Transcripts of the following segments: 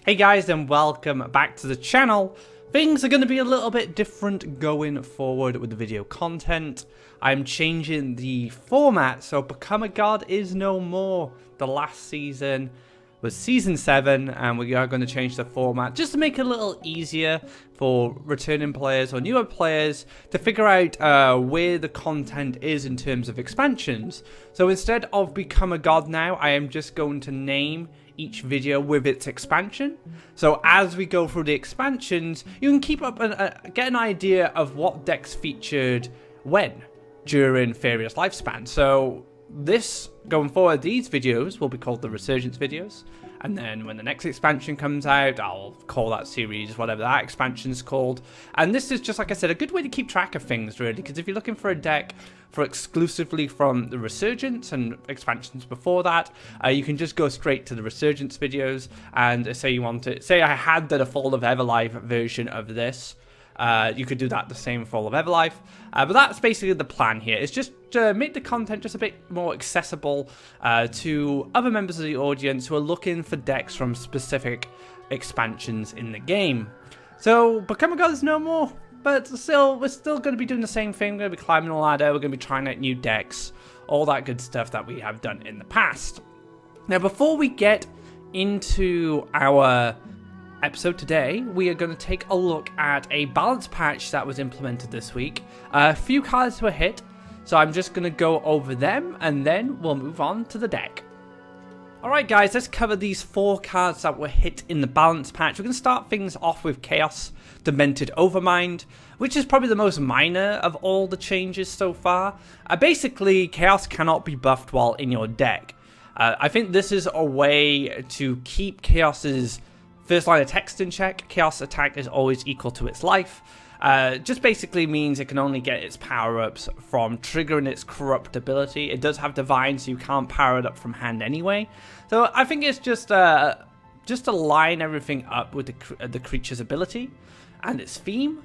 Hey guys, and welcome back to the channel. Things are going to be a little bit different going forward with the video content. I'm changing the format, so Become a God is no more. The last season was season 7, and we are going to change the format just to make it a little easier for returning players or newer players to figure out where the content is in terms of expansions. So instead of Become a God now, I am just going to name each video with its expansion. So as we go through the expansions, you can keep up and get an idea of what decks featured when during Faeria's lifespan. So this going forward, these videos will be called the Resurgence videos, and then when the next expansion comes out, I'll call that series whatever that expansion's called. And this is just, like I said, a good way to keep track of things, really, because if you're looking for a deck for exclusively from the Resurgence and expansions before that, you can just go straight to the Resurgence videos, and say you want it, say I had the Fall of Everlife version of this, you could do that the same for Fall of Everlife, but that's basically the plan here. It's just to make the content just a bit more accessible to other members of the audience who are looking for decks from specific expansions in the game. So Become a God is no more, but still, we're still going to be doing the same thing. We're going to be climbing the ladder, we're going to be trying out new decks, all that good stuff that we have done in the past. Now, before we get into our episode today, we are going to take a look at a balance patch that was implemented this week. A few cards were hit, so I'm just going to go over them and then we'll move on to the deck. Alright guys, let's cover these 4 cards that were hit in the balance patch. We're going to start things off with Chaos Demented Overmind, which is probably the most minor of all the changes so far. Basically, Chaos cannot be buffed while in your deck. I think this is a way to keep Chaos's first line of text in check. Chaos attack is always equal to its life. Just basically means it can only get its power-ups from triggering its corrupt ability. It does have Divine, so you can't power it up from hand anyway. So I think it's just to line everything up with the creature's ability and its theme.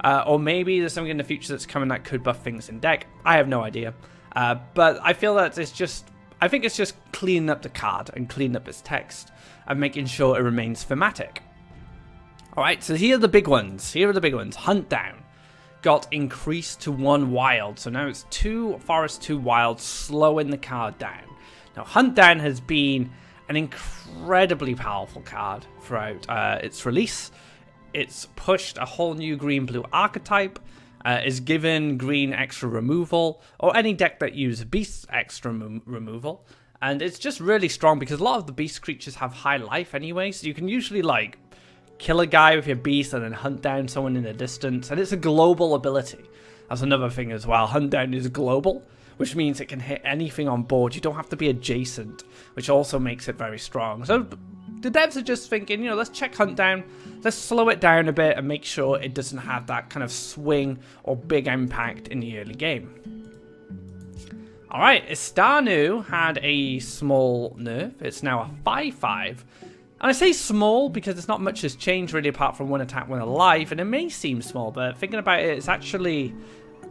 Or maybe there's something in the future that's coming that could buff things in deck. I have no idea. But I feel that I think it's just cleaning up the card and cleaning up its text and making sure it remains thematic. Alright, so here are the big ones. Hunt Down got increased to 1 wild. So now it's 2 forest, 2 wild, slowing the card down. Now, Hunt Down has been an incredibly powerful card throughout its release. It's pushed a whole new green-blue archetype, is given green extra removal, or any deck that uses beasts extra removal. And it's just really strong because a lot of the beast creatures have high life anyway, so you can usually like kill a guy with your beast and then hunt down someone in the distance. And it's a global ability. That's another thing as well. Hunt Down is global, which means it can hit anything on board. You don't have to be adjacent, which also makes it very strong. So the devs are just thinking, you know, let's check Hunt Down, let's slow it down a bit and make sure it doesn't have that kind of swing or big impact in the early game. Alright, Istanu had a small nerf. It's now a 5/5. And I say small because there's not much has changed really apart from 1 attack, 1 alive. And it may seem small, but thinking about it, it's actually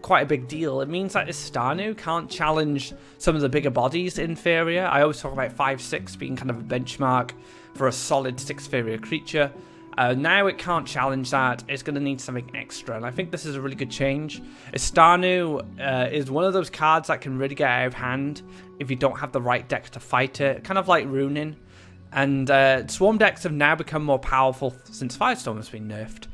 quite a big deal. It means that Istanu can't challenge some of the bigger bodies in Faeria. I always talk about 5/6 being kind of a benchmark for a solid 6 Faeria creature. Now it can't challenge that. It's going to need something extra, and I think this is a really good change. Istanu is one of those cards that can really get out of hand if you don't have the right deck to fight it, kind of like Runin. And Swarm decks have now become more powerful since Firestorm has been nerfed.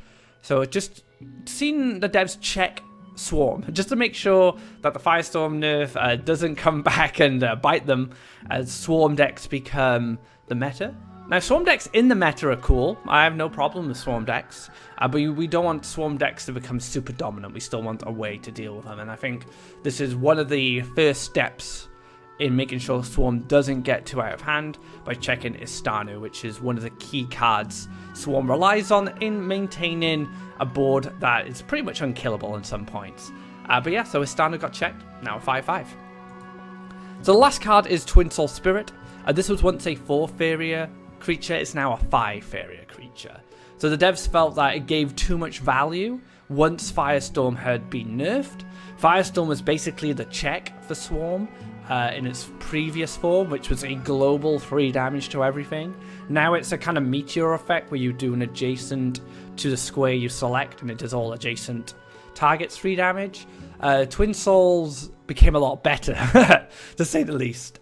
So just seeing the devs check Swarm, just to make sure that the Firestorm nerf doesn't come back and bite them as Swarm decks become the meta. Now, Swarm decks in the meta are cool. I have no problem with Swarm decks. But we don't want Swarm decks to become super dominant. We still want a way to deal with them. And I think this is one of the first steps in making sure Swarm doesn't get too out of hand by checking Istanu, which is one of the key cards Swarm relies on in maintaining a board that is pretty much unkillable at some points. But yeah, so Istanu got checked. Now a 5/5. So the last card is Twin Soul Spirit. This was once a 4 Faeria creature. It's now a 5 Faeria creature. So the devs felt that it gave too much value once Firestorm had been nerfed. Firestorm was basically the check for Swarm in its previous form, which was a global 3 damage to everything. Now it's a kind of meteor effect where you do an adjacent to the square you select, and it does all adjacent targets 3 damage. Twin Souls became a lot better, to say the least.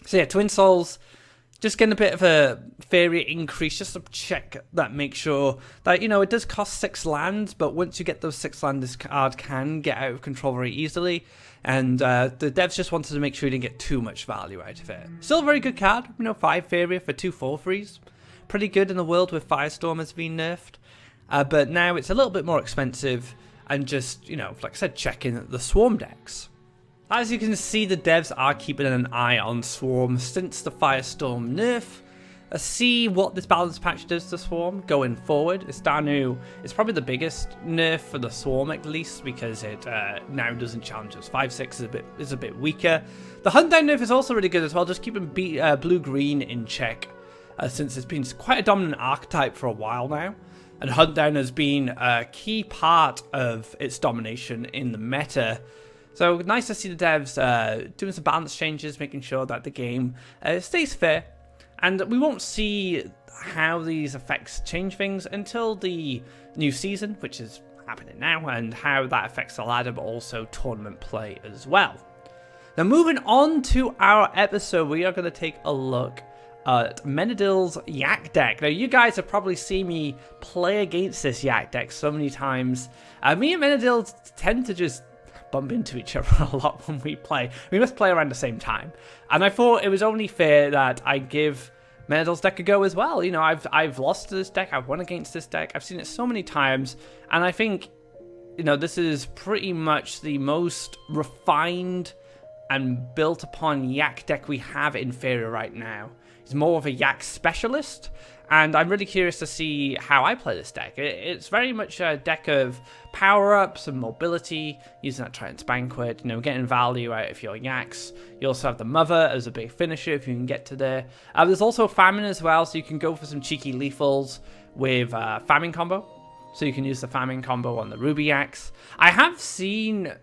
So yeah, Twin Souls, just getting a bit of a Faeria increase, just to check that, make sure that, it does cost 6 lands, but once you get those 6 lands, this card can get out of control very easily. And the devs just wanted to make sure you didn't get too much value out of it. Still a very good card, 5 Faeria for 2 4/3s. Pretty good in the world with Firestorm has been nerfed. But now it's a little bit more expensive, and just, like I said, checking the Swarm decks. As you can see, the devs are keeping an eye on Swarm since the Firestorm nerf. See what this balance patch does to Swarm going forward. It's probably the biggest nerf for the Swarm, at least, because it now doesn't challenge us. 5/6 is a bit weaker. The Hunt Down nerf is also really good as well, just keeping blue-green in check, since it's been quite a dominant archetype for a while now. And Hunt Down has been a key part of its domination in the meta. So nice to see the devs doing some balance changes, making sure that the game stays fair. And we won't see how these effects change things until the new season, which is happening now, and how that affects the ladder, but also tournament play as well. Now, moving on to our episode, we are going to take a look at Menedil's Yak deck. Now, you guys have probably seen me play against this Yak deck so many times. Me and Menedil tend to just bump into each other a lot when we play. We must play around the same time. And I thought it was only fair that I give Menedil's deck a go as well. I've lost to this deck, I've won against this deck, I've seen it so many times, and I think, this is pretty much the most refined and built upon Yak deck we have in Faeria right now. He's more of a Yak specialist, and I'm really curious to see how I play this deck. It's very much a deck of power-ups and mobility, using that Tritant's Banquet, getting value out of your Yaks. You also have the Mother as a big finisher if you can get to there. There's also Famine as well, so you can go for some cheeky lethals with Famine combo. So you can use the Famine combo on the Ruby Yaks. I have seen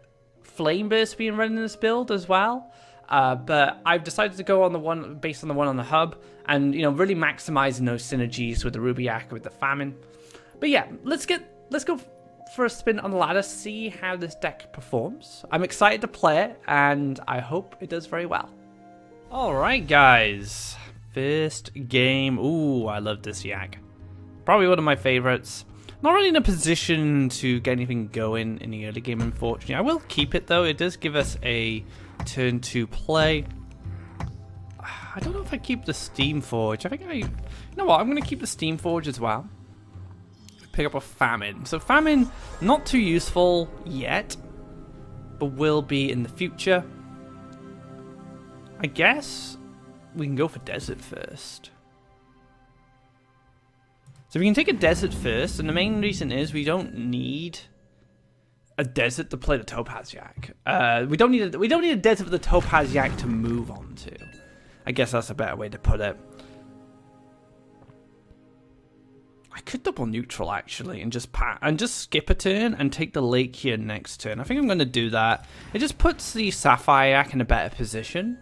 Flame Burst being run in this build as well. But I've decided to go on the one based on the one on the hub, and really maximizing those synergies with the Ruby Yak with the Famine. But yeah, let's go for a spin on the ladder, see how this deck performs. I'm excited to play it, and I hope it does very well. All right, guys, first game. Ooh, I love this Yak. Probably one of my favorites. Not really in a position to get anything going in the early game, unfortunately. I will keep it though. It does give us a turn 2 play. I don't know if I keep the Steam Forge. I think you know what? I'm going to keep the Steam Forge as well. Pick up a Famine. So Famine, not too useful yet, but will be in the future. I guess we can go for Desert first. So we can take a Desert first, and the main reason is we don't need a Desert to play the Topaz Yak. We don't need a Desert for the Topaz Yak to move on to. I guess that's a better way to put it. I could double neutral actually, and just skip a turn and take the Lake here next turn. I think I'm going to do that. It just puts the Sapphire Yak in a better position.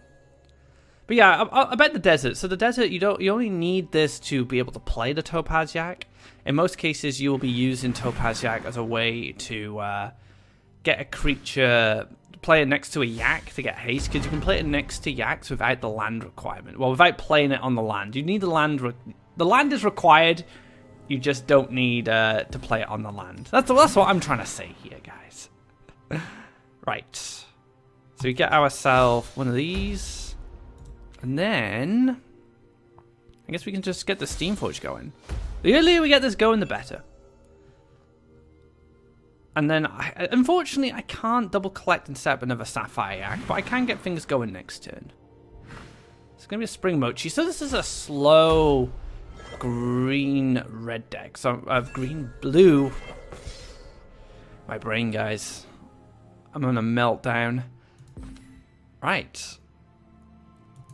But yeah, I bet the Desert. So the Desert, you only need this to be able to play the Topaz Yak. In most cases, you will be using Topaz Yak as a way to get a creature, play it next to a Yak to get haste, because you can play it next to Yaks without the land requirement. Well, without playing it on the land. You need the land. The land is required. You just don't need to play it on the land. That's what I'm trying to say here, guys. Right. So we get ourselves one of these. And then I guess we can just get the Steam Forge going. The earlier we get this going, the better. And then, unfortunately, I can't double collect and set up another Sapphire Yak, but I can get things going next turn. It's going to be a Spring Mochi. So this is a slow green-red deck. So, green-blue. My brain, guys. I'm on a meltdown. Right.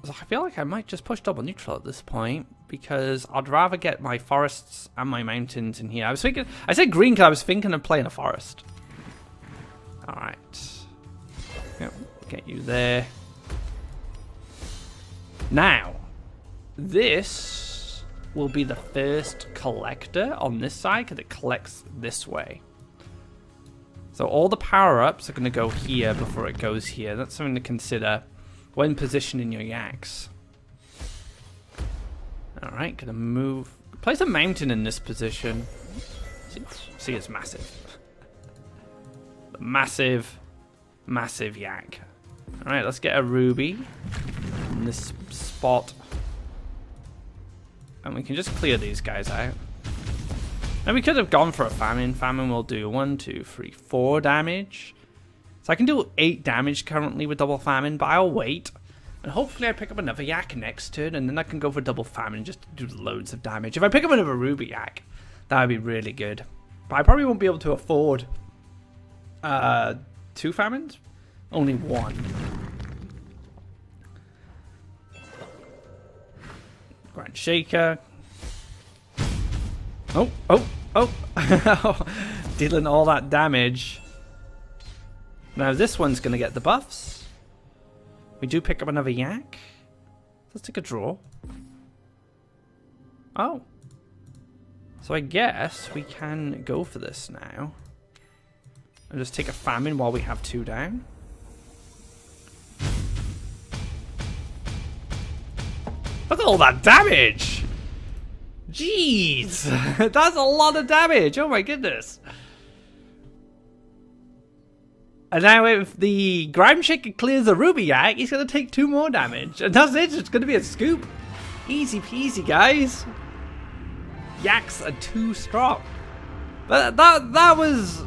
So I feel like I might just push double neutral at this point, because I'd rather get my forests and my mountains in here. I said green because I was thinking of playing a forest. Alright. Yep, get you there. Now, this will be the first collector on this side because it collects this way. So all the power-ups are going to go here before it goes here. That's something to consider when positioning your yaks. Alright, gonna move. Place a mountain in this position. See, it's massive. Massive, massive yak. Alright, let's get a ruby in this spot. And we can just clear these guys out. Now we could have gone for a famine. Famine will do 1, 2, 3, 4 damage. So I can do 8 damage currently with double famine, but I'll wait. And hopefully I pick up another yak next turn, and then I can go for double famine and just do loads of damage. If I pick up another ruby yak, that would be really good. But I probably won't be able to afford 2 famines. Only 1. Grand Shaker. Oh. Dealing all that damage. Now this one's going to get the buffs. We do pick up another yak. Let's take a draw. Oh. So I guess we can go for this now. And just take a famine while we have 2 down. Look at all that damage! Jeez! That's a lot of damage! Oh my goodness! And now if the Grime Shaker clears the Ruby Yak, he's going to take 2 more damage. And that's it, it's going to be a scoop. Easy peasy, guys. Yaks are too strong. But that was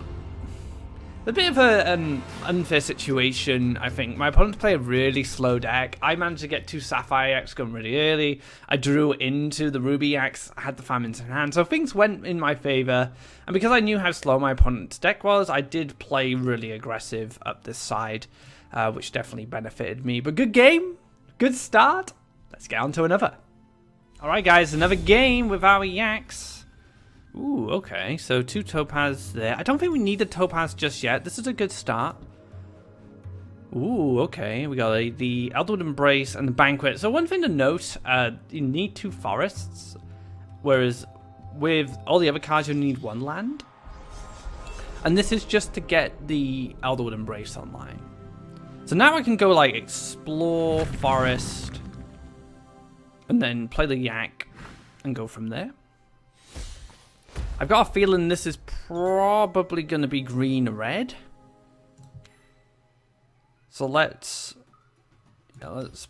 a bit of an unfair situation, I think. My opponents play a really slow deck. I managed to get 2 Sapphire Yaks going really early. I drew into the Ruby Yaks. I had the Famines in hand. So things went in my favor. And because I knew how slow my opponent's deck was, I did play really aggressive up this side, which definitely benefited me. But good game. Good start. Let's get on to another. Alright guys, another game with our Yaks. Ooh, okay, so 2 topaz there. I don't think we need the topaz just yet. This is a good start. Ooh, okay, we got the Eldwood Embrace and the Banquet. So one thing to note, you need 2 forests, whereas with all the other cards you need 1 land. And this is just to get the Eldwood Embrace online. So now I can go like explore forest, and then play the yak, and go from there. I've got a feeling this is probably going to be green-red. So let's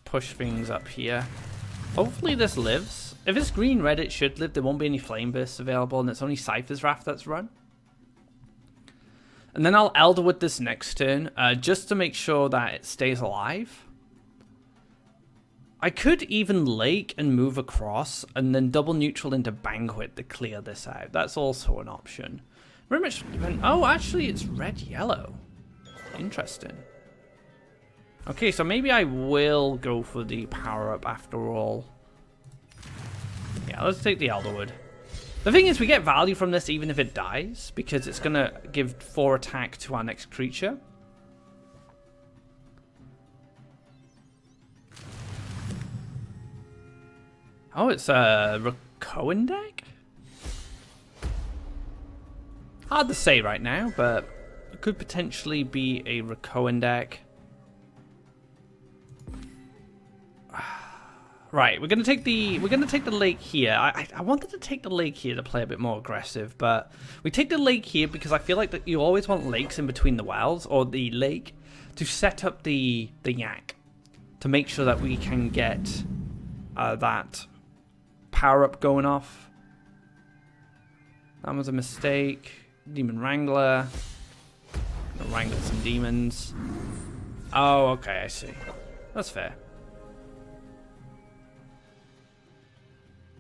push things up here. Hopefully this lives. If it's green-red, it should live. There won't be any flame bursts available, and it's only Cypher's Wrath that's run. And then I'll Elderwood this next turn, just to make sure that it stays alive. I could even Lake and move across and then double neutral into Banquet to clear this out. That's also an option. Very much depend. Oh, actually, it's red-yellow. Interesting. Okay, so maybe I will go for the power-up after all. Yeah, let's take the Elderwood. The thing is, we get value from this even if it dies, because it's going to give 4 attack to our next creature. Oh, it's a Rakoan deck? Hard to say right now, but it could potentially be a Rakoan deck. Right, we're gonna take the lake here. I wanted to take the lake here to play a bit more aggressive, but we take the lake here because I feel like that you always want lakes in between the wells or the lake to set up the yak to make sure that we can get that power up going off. That was a mistake. Demon Wrangler. Gonna wrangle some demons. Oh, okay, I see. That's fair.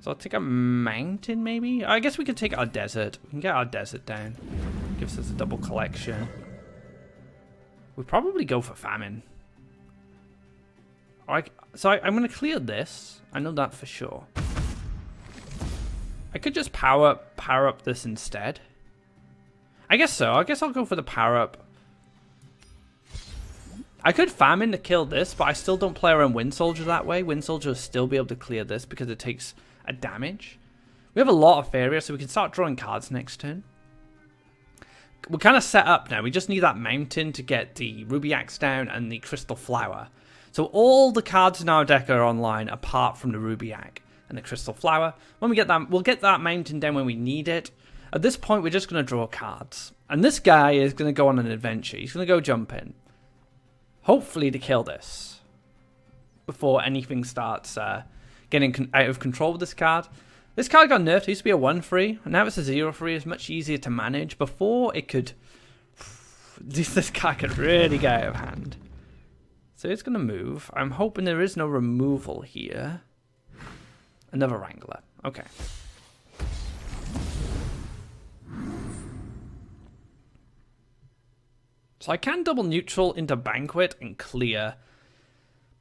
So I'll take a mountain, maybe? I guess we could take our desert. We can get our desert down. Gives us a double collection. We'd probably go for famine. So I'm going to clear this. I know that for sure. I could just power up this instead. I guess so. I guess I'll go for the power up. I could Famine to kill this, but I still don't play around Wind Soldier that way. Wind Soldier will still be able to clear this because it takes a damage. We have a lot of Faeria, so we can start drawing cards next turn. We're kind of set up now. We just need that mountain to get the Ruby Axe down and the Crystal Flower. So all the cards in our deck are online apart from the Ruby Axe and the Crystal Flower. When we get that, we'll get that mountain down when we need it. At this point, we're just going to draw cards. And this guy is going to go on an adventure. He's going to go jump in. Hopefully to kill this before anything starts getting out of control with this card. This card got nerfed. It used to be a 1-3, and now it's a 0-3. It's much easier to manage. Before, it could... This card could really get out of hand. So it's going to move. I'm hoping there is no removal here. Another Wrangler. Okay. So I can double neutral into Banquet and clear.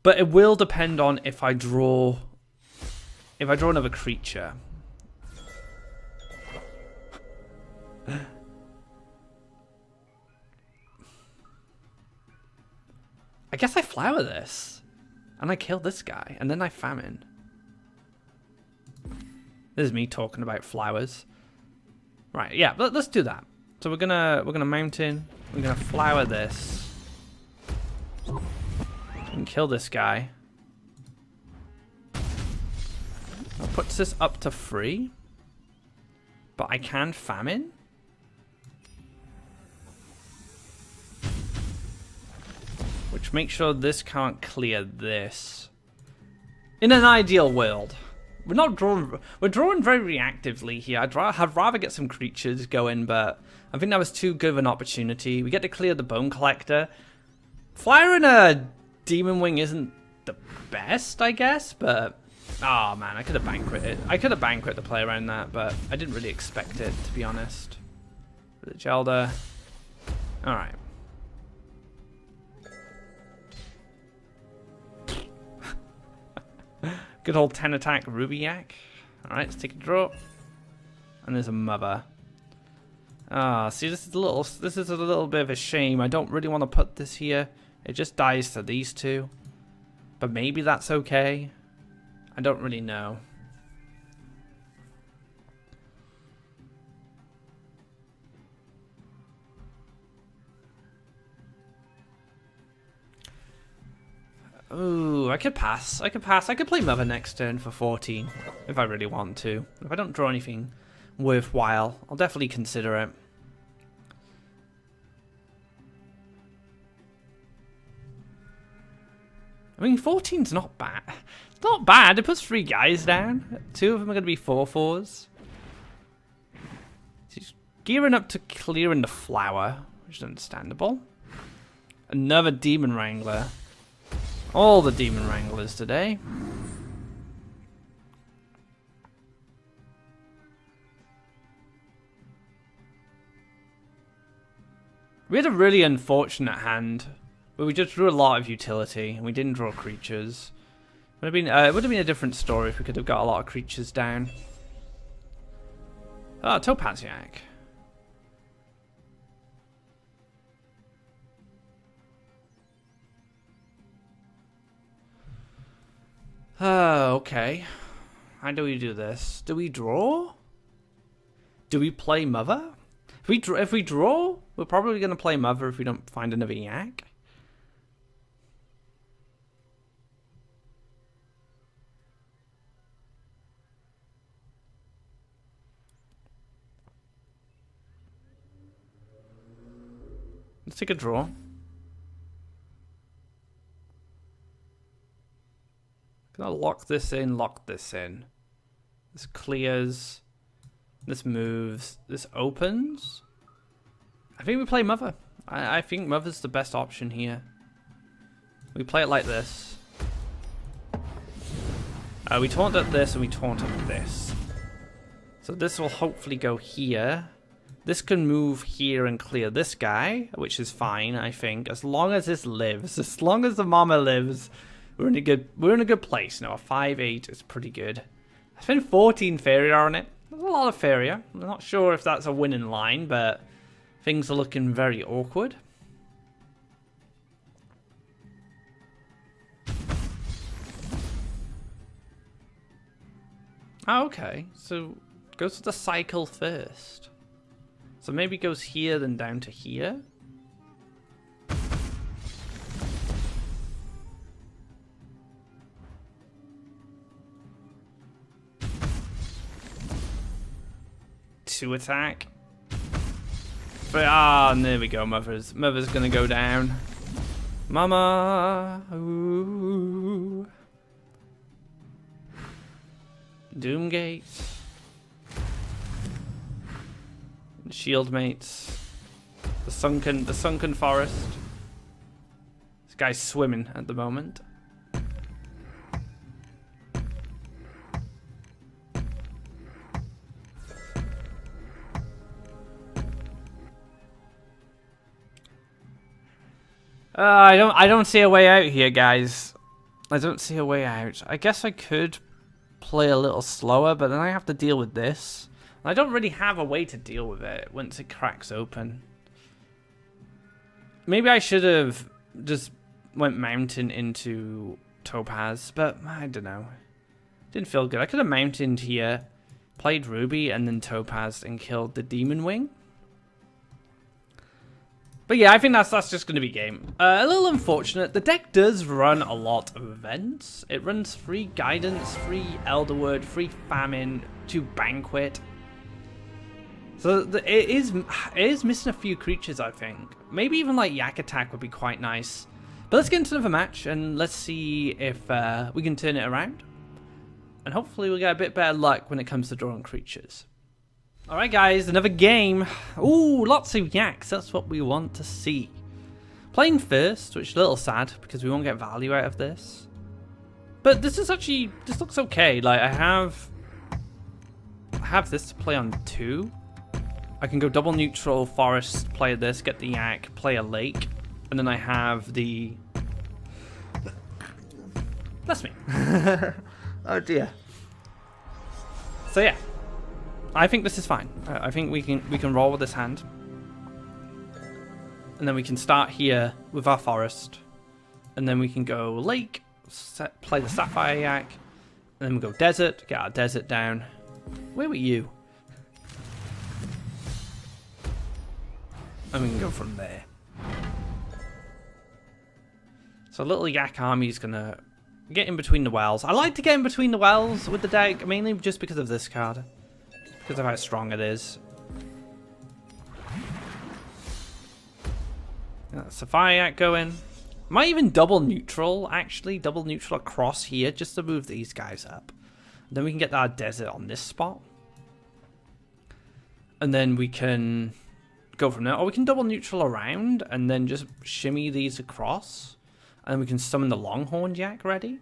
But it will depend on if I draw... If I draw another creature. I guess I flower this. And I kill this guy. And then I Famine. This is me talking about flowers. Right, yeah, let's do that. So we're gonna mountain. We're gonna flower this. And kill this guy. That puts this up to 3. But I can Famine. Which makes sure this can't clear this. In an ideal world. We're not drawing... We're drawing very reactively here. I'd rather get some creatures going, but I think that was too good of an opportunity. We get to clear the Bone Collector. Firing a Demon Wing isn't the best, I guess, but... Oh, man, I could have Banqueted. I could have Banqueted to play around that, but I didn't really expect it, to be honest. The Gelder. Alright. Good old 10 attack Rubiak. Alright, let's take a draw. And there's a Mother. Ah, see, this is a little bit of a shame. I don't really want to put this here. It just dies to these two. But maybe that's okay. I don't really know. Ooh, I could pass. I could pass. I could play Mother next turn for 14 if I really want to. If I don't draw anything worthwhile, I'll definitely consider it. I mean, 14's not bad. It's not bad. It puts 3 guys down. 2 of them are going to be 4/4s. He's gearing up to clearing the flower, which is understandable. Another Demon Wrangler. All the Demon Wranglers today. We had a really unfortunate hand, but we just drew a lot of utility, and we didn't draw creatures. It would have been a different story if we could have got a lot of creatures down. Ah, Topaziak. Okay. How do we do this? Do we draw? Do we play Mother? If we draw, we're probably going to play Mother if we don't find another Yak. Let's take a draw. Gonna lock this in, lock this in. This clears. This moves. This opens. I think we play Mother. I think Mother's the best option here. We play it like this. We taunt at this and we taunt at this. So this will hopefully go here. This can move here and clear this guy, which is fine, I think. As long as this lives. As long as the mama lives. We're in a good place now. A 5/8 is pretty good. I spent 14 Faeria on it. That's a lot of Faeria. I'm not sure if that's a winning line, but things are looking very awkward. Oh, okay. So goes to the cycle first. So maybe goes here, then down to here. To attack. But and there we go. Mother's gonna go down. Mama. Ooh. Doomgate. Shield mates. The sunken forest. This guy's swimming at the moment. I don't see a way out here, guys. I don't see a way out. I guess I could play a little slower, but then I have to deal with this. I don't really have a way to deal with it once it cracks open. Maybe I should have just went mountain into Topaz, but I don't know. Didn't feel good. I could have mountained here, played Ruby, and then Topaz and killed the Demon Wing. But yeah, I think that's just going to be game. A little unfortunate. The deck does run a lot of events. It runs 3 Guidance, 3 Elderwood, 3 Famine, 2 Banquet. So it is missing a few creatures, I think. Maybe even like Yak Attack would be quite nice. But let's get into another match and let's see if we can turn it around. And hopefully we'll get a bit better luck when it comes to drawing creatures. Alright guys, another game. Ooh, lots of Yaks, that's what we want to see. Playing first, which is a little sad because we won't get value out of this. But this looks okay. Like I have this to play on 2. I can go double neutral, forest, play this, get the Yak, play a lake, and then I have the... Bless me. Oh dear. So yeah. I think this is fine. I think we can roll with this hand. And then we can start here with our forest. And then we can go lake, play the Sapphire Yak. And then we go desert, get our desert down. Where were you? And we can go from there. So little Yak army's gonna get in between the wells. I like to get in between the wells with the deck, mainly just because of this card. Because of how strong it is. Sapphire Yak going. Might even double neutral, actually. Double neutral across here just to move these guys up. Then we can get our desert on this spot. And then we can go from there. Or we can double neutral around and then just shimmy these across. And then we can summon the Longhorned Yak ready.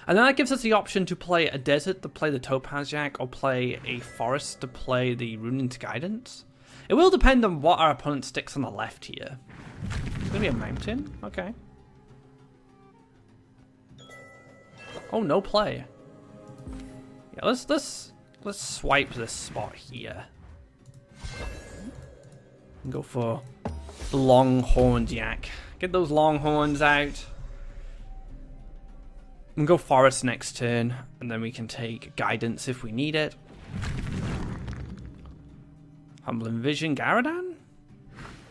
And then that gives us the option to play a desert to play the Topaz Yak or play a forest to play the Rune into Guidance. It will depend on what our opponent sticks on the left here. It's gonna be a mountain? Okay. Oh, no play. Yeah, let's swipe this spot here. And go for the Longhorned Yak. Get those Longhorns out. We can go forest next turn, and then we can take guidance if we need it. Humbling Vision, Garadan?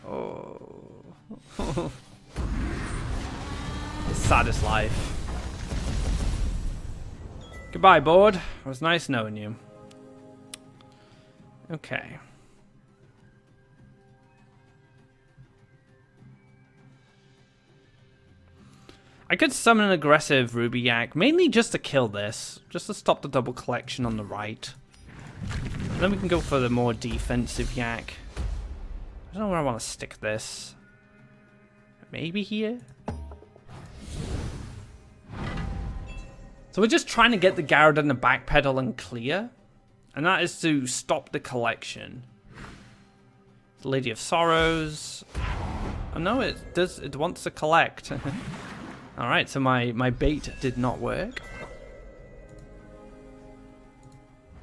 Oh. The saddest life. Goodbye, board. It was nice knowing you. Okay. I could summon an aggressive Ruby Yak, mainly just to kill this, just to stop the double collection on the right. And then we can go for the more defensive Yak. I don't know where I want to stick this. Maybe here? So we're just trying to get the Garadan to backpedal and clear. And that is to stop the collection. The Lady of Sorrows. Oh no, it wants to collect. Alright, so my bait did not work.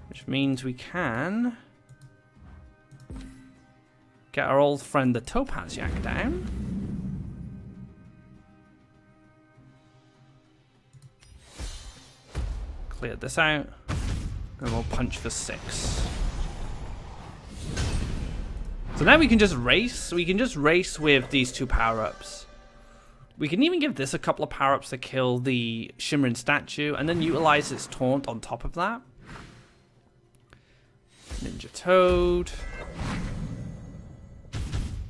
Which means we can get our old friend the Topaz Yak down. clear this out. And we'll punch for 6. So now we can just race. We can just race with these 2 power-ups. We can even give this a couple of power-ups to kill the Shimmering Statue, and then utilize its taunt on top of that. Ninja Toad.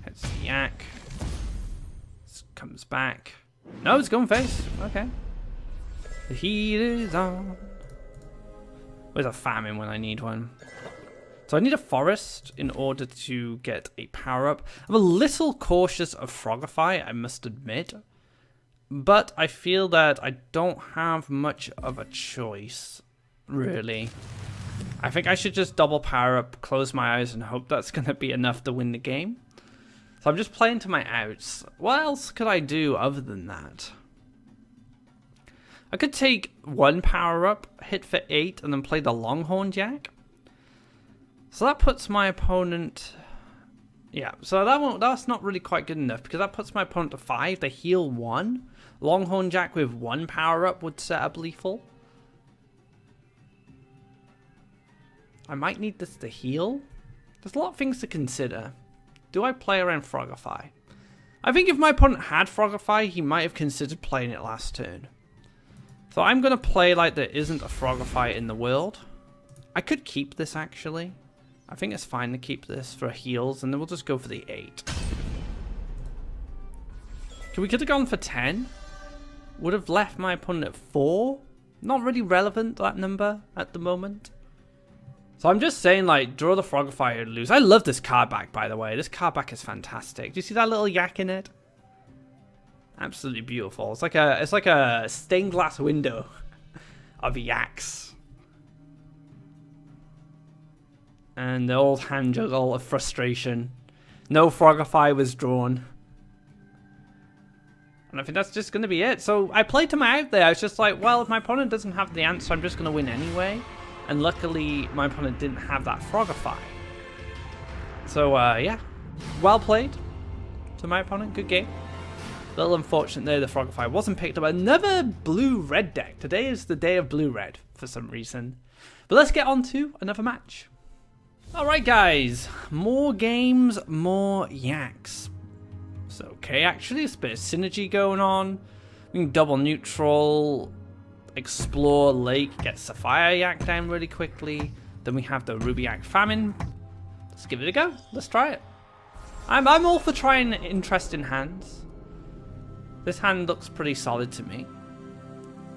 Heads the Yak. This comes back. No, it's going face. Okay. The heat is on. Where's a famine when I need one? So I need a forest in order to get a power-up. I'm a little cautious of Frogify, I must admit. But I feel that I don't have much of a choice, really. I think I should just double power-up, close my eyes, and hope that's going to be enough to win the game. So I'm just playing to my outs. What else could I do other than that? I could take 1 power-up, hit for 8, and then play the Longhorn Jack. So that puts my opponent... Yeah, so that's not really quite good enough, because that puts my opponent to 5. They heal 1. Longhorn Jack with 1 power-up would set up lethal. I might need this to heal. There's a lot of things to consider. Do I play around Frogify? I think if my opponent had Frogify, he might have considered playing it last turn. So I'm going to play like there isn't a Frogify in the world. I could keep this, actually. I think it's fine to keep this for heals, and then we'll just go for the 8. We could have gone for 10. Would have left my opponent at 4. Not really relevant, that number, at the moment. So I'm just saying, like, draw the Frogify and lose. I love this card back, by the way. This card back is fantastic. Do you see that little yak in it? Absolutely beautiful. It's like a stained glass window of yaks. And the old hand juggle of frustration. No Frogify was drawn. And I think that's just going to be it. So I played to my out there. I was just like, well, if my opponent doesn't have the answer, I'm just going to win anyway. And luckily, my opponent didn't have that Frogify. So, yeah. Well played to my opponent. Good game. A little unfortunate there, the Frogify wasn't picked up. Another blue-red deck. Today is the day of blue-red for some reason. But let's get on to another match. Alright, guys. More games, more yaks. It's okay, actually. There's a bit of synergy going on. We can double neutral, explore lake, get Sapphire Yak down really quickly. Then we have the Ruby Yak Famine. Let's give it a go. Let's try it. I'm all for trying interesting hands. This hand looks pretty solid to me.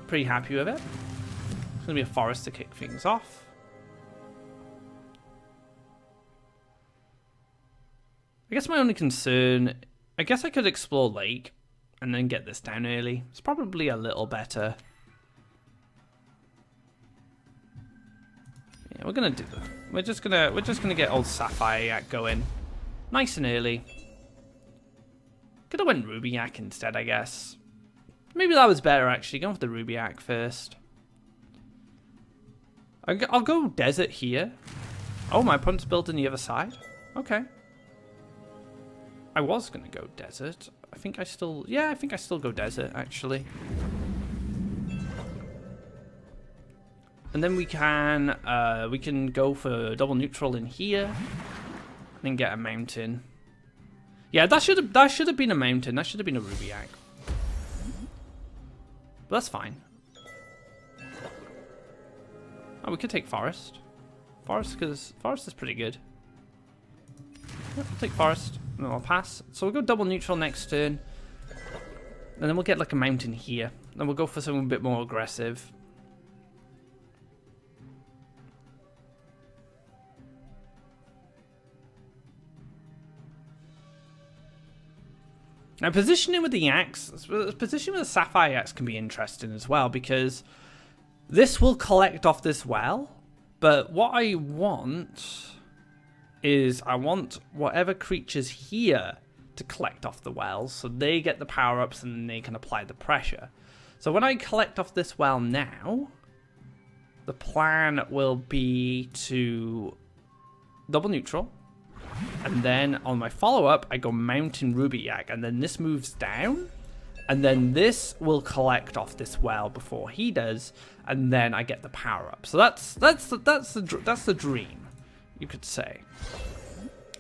Pretty happy with it. It's going to be a forest to kick things off. I guess my only concern... I guess I could explore lake and then get this down early. It's probably a little better. Yeah, we're gonna do that. We're just gonna get old Sapphire Yak going, nice and early. Could have went Ruby Yak instead, I guess. Maybe that was better actually. Going for the Ruby Yak first. I'll go desert here. Oh, my opponent's built on the other side. Okay. I was gonna go desert. I think I still go desert actually. And then we can go for double neutral in here, and then get a mountain. Yeah, that should have been a mountain. That should have been a Ruby Yak. But that's fine. Oh, we could take forest. Forest, because forest is pretty good. Yep, we'll take forest. No, I'll pass. So we'll go double neutral next turn. And then we'll get like a mountain here. Then we'll go for something a bit more aggressive. Now positioning with the Yaks, positioning with the Sapphire Yaks can be interesting as well, because this will collect off this well. But what I want is I want whatever creatures here to collect off the wells, so they get the power-ups and then they can apply the pressure. So when I collect off this well now, the plan will be to double neutral, and then on my follow-up I go Mountain Ruby Yak, and then this moves down, And then this will collect off this well before he does, and then I get the power up. So that's the dream, you could say.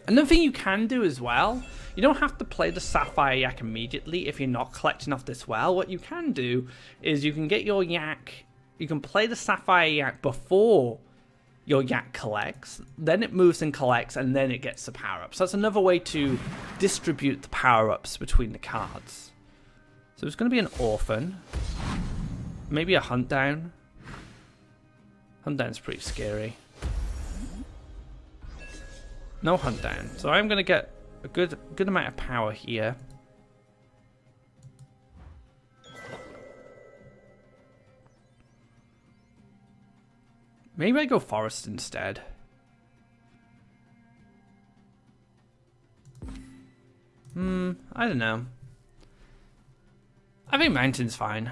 Another thing you can do as well, you don't have to play the Sapphire Yak immediately if you're not collecting off this well. What you can do is you can get your Yak, you can play the Sapphire Yak before your Yak collects, then it moves and collects, and then it gets the power up. So that's another way to distribute the power ups between the cards. So it's going to be an Orphan. Maybe a Hunt Down. Hunt Down's pretty scary. No Hunt Down. So I'm going to get a good amount of power here. Maybe I go Forest instead. I don't know. I think Mountain's fine.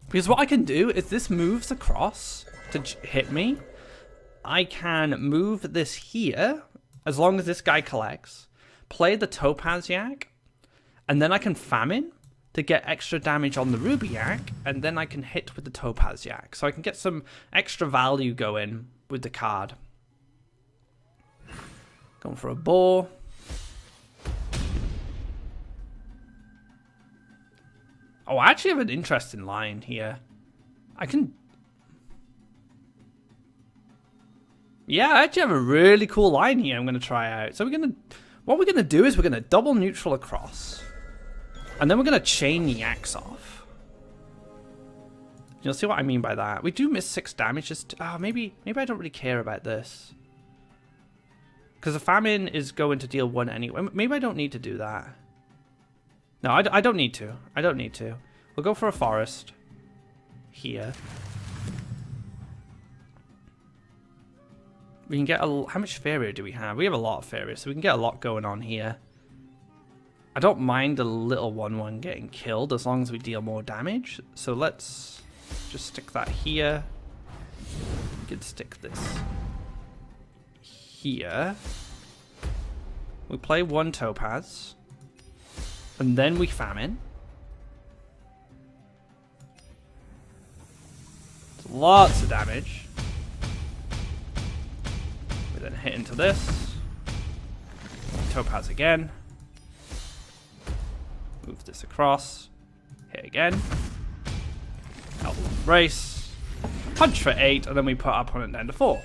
Because what I can do is this moves across to hit me. I can move this here, as long as this guy collects, play the Topaz Yak, and then I can Famine to get extra damage on the Ruby Yak, and then I can hit with the Topaz Yak. So I can get some extra value going with the card. Going for a Boar. Oh, I actually have an interesting line here. I can... Yeah, I actually have a really cool line here I'm going to try out. So what we're going to do is we're going to double neutral across. And then we're going to chain the Yaks off. You'll see what I mean by that. We do miss 6 damage. Just, maybe I don't really care about this. Because the Famine is going to deal 1 anyway. Maybe I don't need to do that. No, I don't need to. I don't need to. We'll go for a Forest here. We can get a... How much Faeria do we have? We have a lot of Faeria, so we can get a lot going on here. I don't mind a little 1/1 getting killed as long as we deal more damage. So let's just stick that here. We could stick this here. We play 1 Topaz. And then we Famine. It's lots of damage. We then hit into this. Topaz again. Move this across. Hit again. Elbow Embrace. Punch for 8, and then we put our opponent down to 4.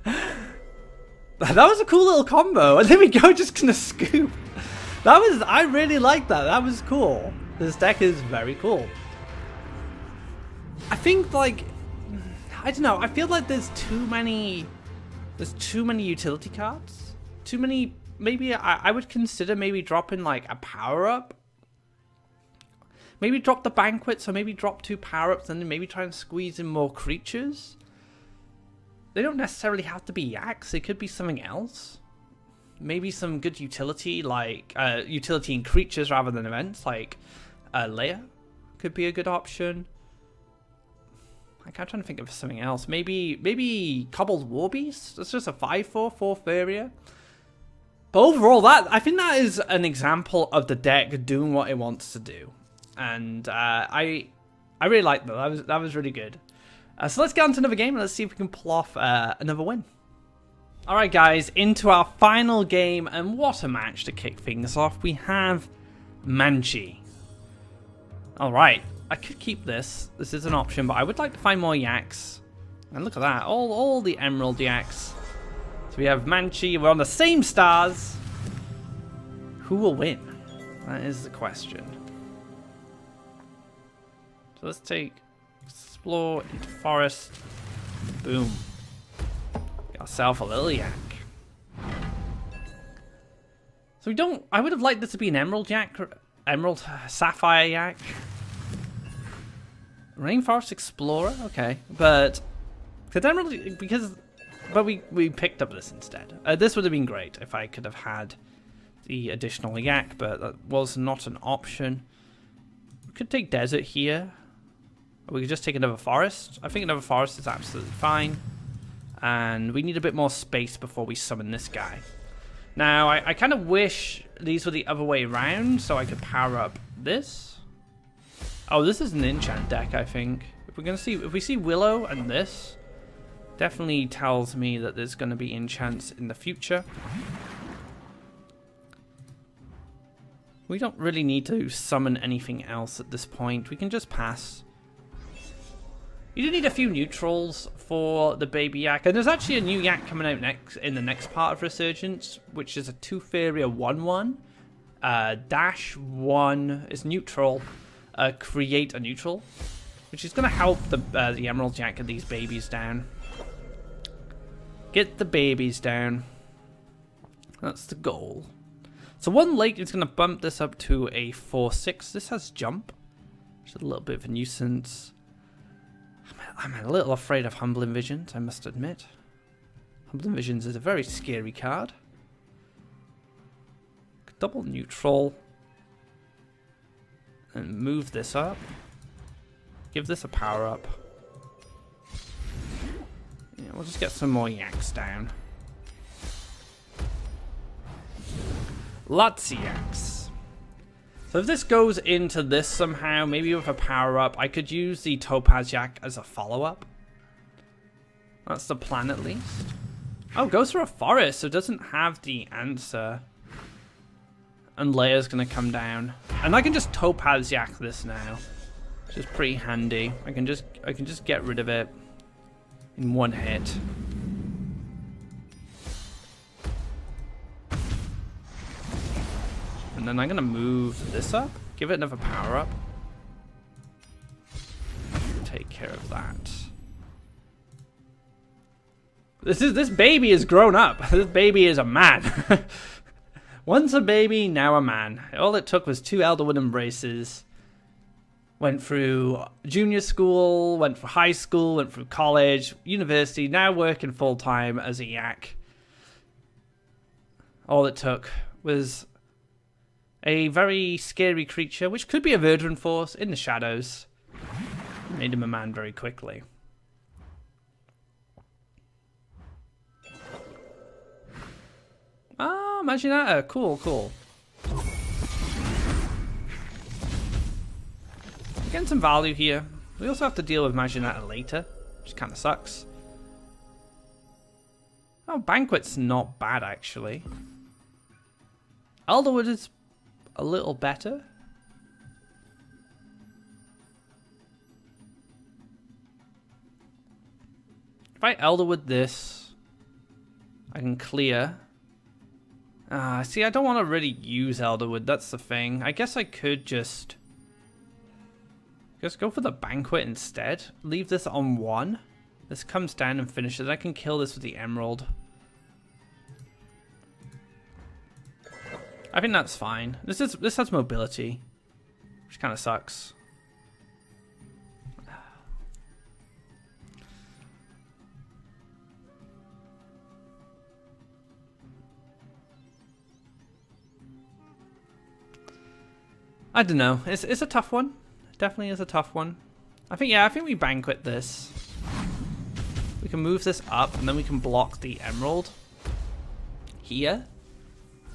That was a cool little combo. And then we go just gonna scoop. I really like that. That was cool. This deck is very cool. I think, like, I don't know. I feel like there's too many utility cards. Too many. Maybe I would consider maybe dropping like a power up. Maybe drop the Banquet, so maybe drop 2 power ups and then maybe try and squeeze in more creatures. They don't necessarily have to be Yaks. It could be something else. Maybe some good utility, like utility in creatures rather than events, like Leia could be a good option. I'm trying to think of something else. Maybe Cobbled Warbeast. That's just a 5/4 for Faeria. But overall, I think that is an example of the deck doing what it wants to do, and I really like that. That was really good. So let's get on to another game and let's see if we can pull off another win. Alright guys, into our final game, and what a match to kick things off. We have Manchi. Alright, I could keep this. This is an option, but I would like to find more Yaks. And look at that, all the Emerald Yaks. So we have Manchi, we're on the same stars. Who will win? That is the question. So let's take Explore into Forest. Boom. Ourselves a little Yak. So we don't... I would have liked this to be an Emerald Yak. Emerald Sapphire Yak. Rainforest Explorer? Okay. But... But we picked up this instead. This would have been great if I could have had the additional Yak, but that was not an option. We could take Desert here. Or we could just take another Forest. I think another Forest is absolutely fine. And we need a bit more space before we summon this guy. Now, I kind of wish these were the other way around so I could power up this. Oh, this is an enchant deck, I think. If we see Willow and this, definitely tells me that there's going to be enchants in the future. We don't really need to summon anything else at this point. We can just pass. You do need a few neutrals for the baby yak, and there's actually a new yak coming out in the next part of Resurgence, which is a 2 Faeria 1/1. Dash 1 is neutral. Create a neutral, which is going to help the Emerald yak get these babies down. Get the babies down. That's the goal. So one lake is going to bump this up to a 4/6. This has jump, which is a little bit of a nuisance. I'm a little afraid of Humbling Visions, I must admit. Humbling Visions is a very scary card. Double neutral. And move this up. Give this a power up. Yeah, we'll just get some more yaks down. Lots of yaks. So if this goes into this somehow, maybe with a power up, I could use the Topaz Yak as a follow up. That's the plan at least. Oh, goes through a forest, so it doesn't have the answer. And Leia's gonna come down. And I can just Topaz Yak this now. Which is pretty handy. I can just get rid of it in one hit. And then I'm going to move this up, give it another power up. Take care of that. This baby is grown up. This baby is a man. Once a baby, now a man. All it took was 2 Elderwood embraces. Went through junior school, went through high school, went through college, university, now working full time as a yak. All it took was a very scary creature, which could be a Verdant Force in the shadows. Made him a man very quickly. Ah, Maginata. Cool, cool. Getting some value here. We also have to deal with Maginata later, which kind of sucks. Oh, Banquet's not bad, actually. Elderwood is a little better. If I Elderwood this, I can clear. See, I don't want to really use Elderwood, that's the thing. I guess I could just go for the Banquet instead. Leave this on 1. This comes down and finishes. I can kill this with the Emerald. I think that's fine. This has mobility, which kind of sucks. I don't know. It's a tough one. Definitely is a tough one. I think we Banquet this. We can move this up and then we can block the Emerald here.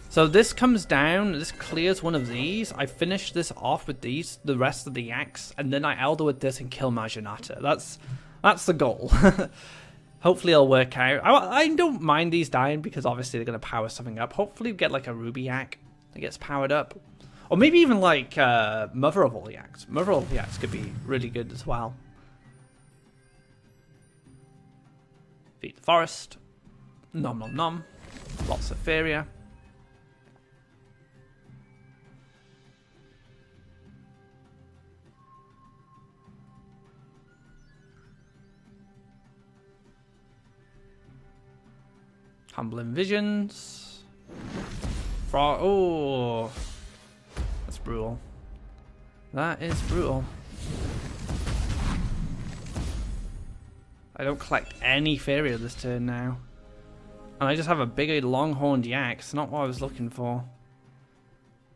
So this comes down, this clears one of these. I finish this off with the rest of the yaks, and then I Elderwood this and kill Maginata. That's the goal. Hopefully it'll work out. I don't mind these dying because obviously they're going to power something up. Hopefully we get like a Ruby Yak that gets powered up. Or maybe even like Mother of all Yaks. Mother of all Yaks could be really good as well. Feed the forest. Nom nom nom. Lots of Faeria. Humbling Visions. Oh, that's brutal. That is brutal. I don't collect any Faeria this turn now. And I just have a bigger long-horned yak. It's not what I was looking for.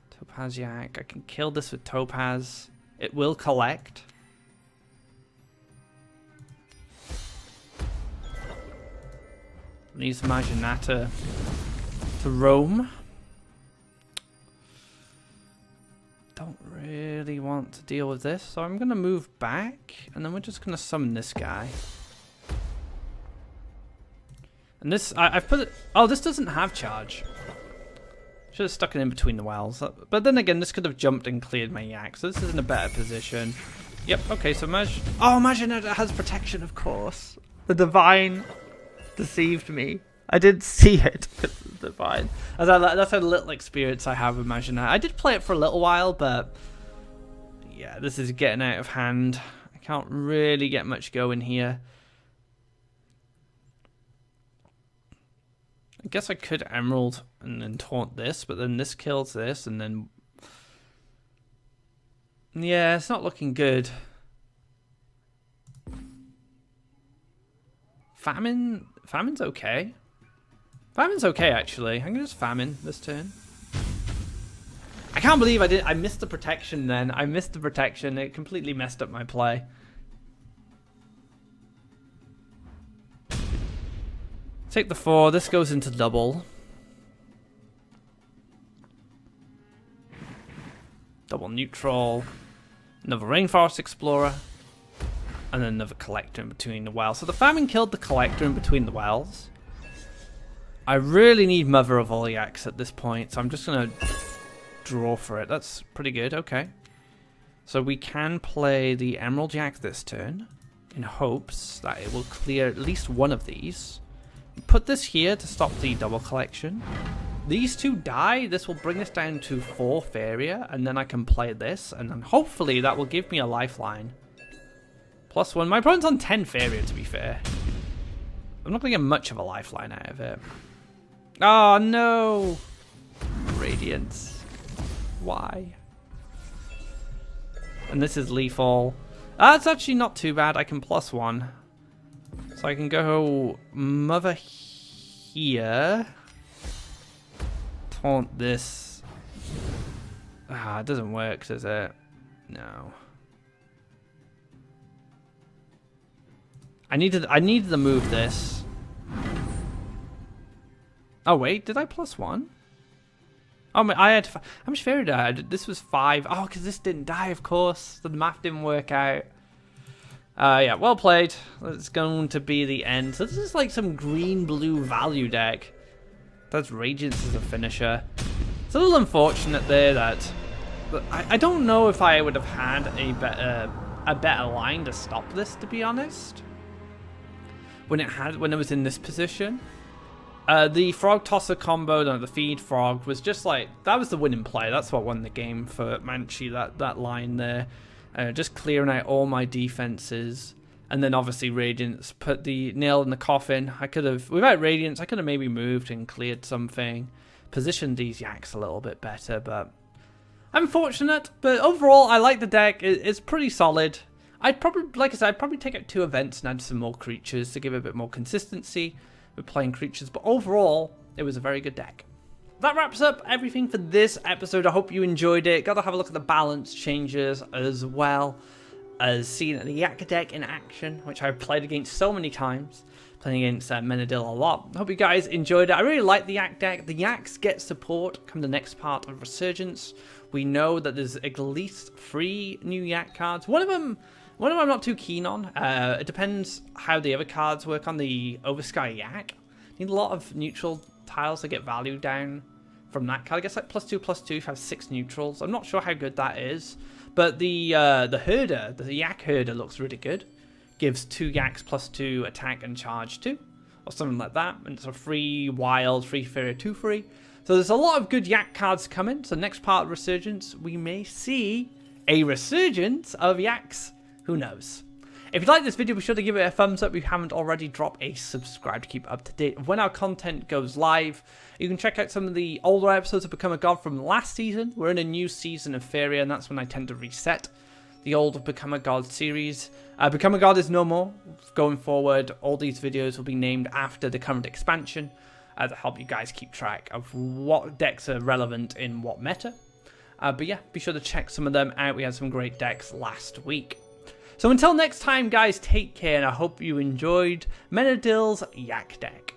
Topaz Yak. I can kill this with Topaz. It will collect. Needs Maginata to roam. Don't really want to deal with this, so I'm going to move back, and then we're just going to summon this guy. And this, I've put it... Oh, this doesn't have charge. Should have stuck it in between the wells. But then again, this could have jumped and cleared my yak, so this is in a better position. Yep, okay, so imagine it has protection, of course. The Divine deceived me. I did see it. It's Divine. That's a little experience I have with Maginette. I did play it for a little while, but... yeah, this is getting out of hand. I can't really get much going here. I guess I could Emerald and then taunt this, but then this kills this, and then... yeah, it's not looking good. Famine's okay. Famine's okay, actually. I'm gonna just Famine this turn. I can't believe I missed the protection then. I missed the protection. It completely messed up my play. Take the 4. This goes into double. Double neutral. Another Rainforest Explorer. And then another Collector in between the wells. So the Famine killed the Collector in between the wells. I really need Mother of all Yaks at this point, so I'm just going to draw for it. That's pretty good, okay. So we can play the Emerald Yak this turn, in hopes that it will clear at least one of these. Put this here to stop the double collection. These two die, this will bring us down to 4 Faeria, and then I can play this, and then hopefully that will give me a lifeline. +1. My opponent's on 10 Faeria, to be fair. I'm not going to get much of a lifeline out of it. Oh, no! Radiance. Why? And this is lethal. That's actually not too bad. I can +1. So I can go Mother here. Taunt this. It doesn't work, does it? No. I needed to move this. Oh wait, did I +1? Oh, I had... how much Faeria did I have? This was 5. Oh, because this didn't die, of course. The math didn't work out. Yeah, well played. It's going to be the end. So this is like some green-blue value deck. That's Resurgence as a finisher. It's a little unfortunate there that... but I don't know if I would have had a better line to stop this, to be honest. When it was in this position. The Frog Tosser combo, no, the Feed Frog, was just like... that was the winning play. That's what won the game for Manchi, that line there. Just clearing out all my defenses. And then obviously Radiance put the nail in the coffin. I could have... without Radiance, I could have maybe moved and cleared something. Positioned these Yaks a little bit better, but... I'm fortunate, but overall, I like the deck. It's pretty solid. I'd probably, like I said, I'd probably take out 2 events and add some more creatures to give it a bit more consistency with playing creatures. But overall, it was a very good deck. That wraps up everything for this episode. I hope you enjoyed it. Got to have a look at the balance changes as well as seeing the Yak deck in action, which I've played against so many times. Playing against Menedil a lot. I hope you guys enjoyed it. I really like the Yak deck. The Yaks get support come the next part of Resurgence. We know that there's at least 3 new Yak cards. One of them I'm not too keen on. It depends how the other cards work on the Oversky Yak. Need a lot of neutral tiles to get value down from that card. I guess like +2/+2 if I have 6 neutrals. I'm not sure how good that is. But the Herder, the Yak Herder looks really good. Gives 2 Yaks +2 attack and charge 2. Or something like that. And it's a free wild, free Faeria 2 free. So there's a lot of good Yak cards coming. So next part of Resurgence, we may see a Resurgence of Yaks. Who knows? If you like this video, be sure to give it a thumbs up. If you haven't already, drop a subscribe to keep up to date when our content goes live. You can check out some of the older episodes of Become a God from last season. We're in a new season of Faeria, and that's when I tend to reset the old Become a God series. Become a God is no more. Going forward, all these videos will be named after the current expansion to help you guys keep track of what decks are relevant in what meta. But yeah, be sure to check some of them out. We had some great decks last week. So until next time, guys, take care, and I hope you enjoyed Menedil's Yak deck.